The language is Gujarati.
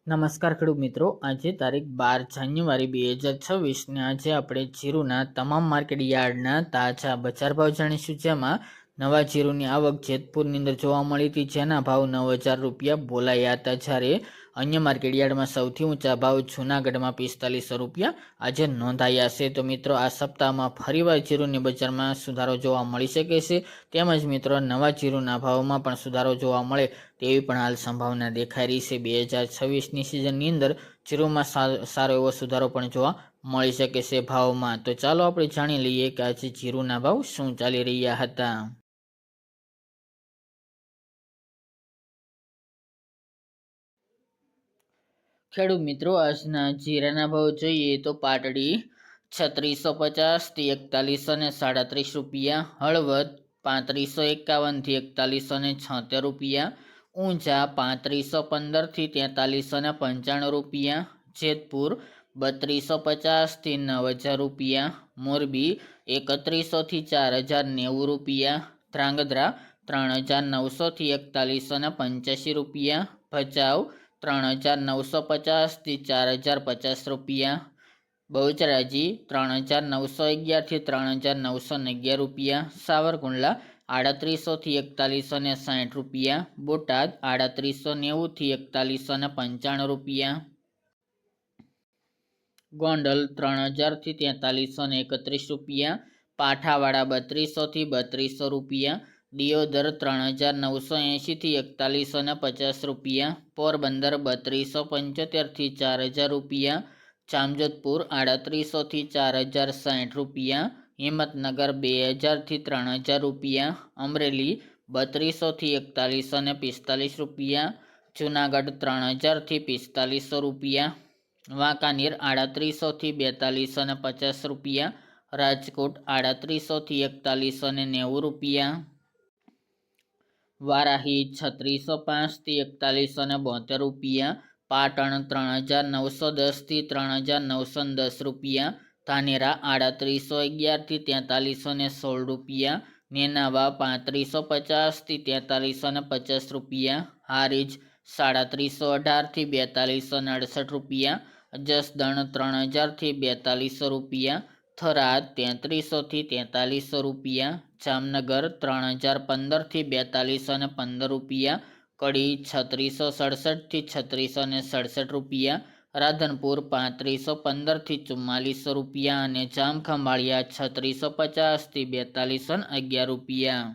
નમસ્કાર ખેડૂત મિત્રો, આજે તારીખ 12 જાન્યુઆરી 2026 ને આજે આપણે જીરુના તમામ માર્કેટ યાર્ડના તાજા બજાર ભાવ જાણીશું, જેમાં નવા જીરુની આવક જેતપુરની અંદર જોવા મળી હતી, જેના ભાવ 9,000 રૂપિયા બોલાયા હતા, જ્યારે અન્ય માર્કેટ યાર્ડમાં સૌથી ઊંચા ભાવ જૂનાગઢમાં 4500 રૂપિયા આજે નોંધાયા છે। તો મિત્રો, આ સપ્તાહમાં ફરીવાર જીરુની બજારમાં સુધારો જોવા મળી શકે છે, તેમજ મિત્રો નવા જીરુના ભાવમાં પણ સુધારો જોવા મળે તેવી પણ હાલ સંભાવના દેખાઈ રહી છે। 2026ની સિઝનની અંદર જીરુમાં સારો એવો સુધારો પણ જોવા મળી શકે છે ભાવમાં। તો ચાલો આપણે જાણી લઈએ કે આજે જીરુના ભાવ શું ચાલી રહ્યા હતા। ખેડૂત મિત્રો, આજના જીરાના ભાવ જોઈએ તો પાટડી 3650 થી 4137 રૂપિયા, હળવદ 3551 થી 4176 રૂપિયા, ઊંઝા 3515 થી 4395 રૂપિયા, જેતપુર 3250 થી 9000 રૂપિયા, મોરબી 3100 થી 4090 રૂપિયા, ધ્રાંગધ્રા 3900 થી 4185 રૂપિયા, ભચાઉ 3950 થી 4050 રૂપિયા, બહુચરાજી 3911 થી 3911 રૂપિયા, સાવરકુંડલા 3800 થી 4160 રૂપિયા, બોટાદ 3890 થી 4195 રૂપિયા, ગોંડલ 3000 થી 4331 રૂપિયા, પાઠાવાડા 3200 થી 3200 રૂપિયા, દિયોદર 3980 થી 4150 રૂપિયા, પોરબંદર 3275 થી 4000 રૂપિયા, જામજોધપુર 3800 થી 4060 રૂપિયા, હિંમતનગર 2000 થી 3000 રૂપિયા, અમરેલી 3200 થી 4145 રૂપિયા, જુનાગઢ 3000 થી 4500 રૂપિયા, વાંકાનેર 3800 થી 4250 રૂપિયા, રાજકોટ 3800 થી 4190 રૂપિયા, વારાહી 3605 થી 4172 રૂપિયા, પાટણ 3910 થી 3910 રૂપિયા, ધાનેરા 3811 થી 4316 રૂપિયા, નેનાવા 3550 થી 4350 રૂપિયા, હારીજ 3718 થી 4268 રૂપિયા, જસદણ 3000 થી 4200 રૂપિયા, થરાદ 3300 થી 4300 રૂપિયા, જામનગર 3015 થી 4215 રૂપિયા, કડી 3667 થી 3667 રૂપિયા, રાધનપુર 3515 થી 4400 રૂપિયા અને જામખંભાળિયા 3650 થી 4211 રૂપિયા।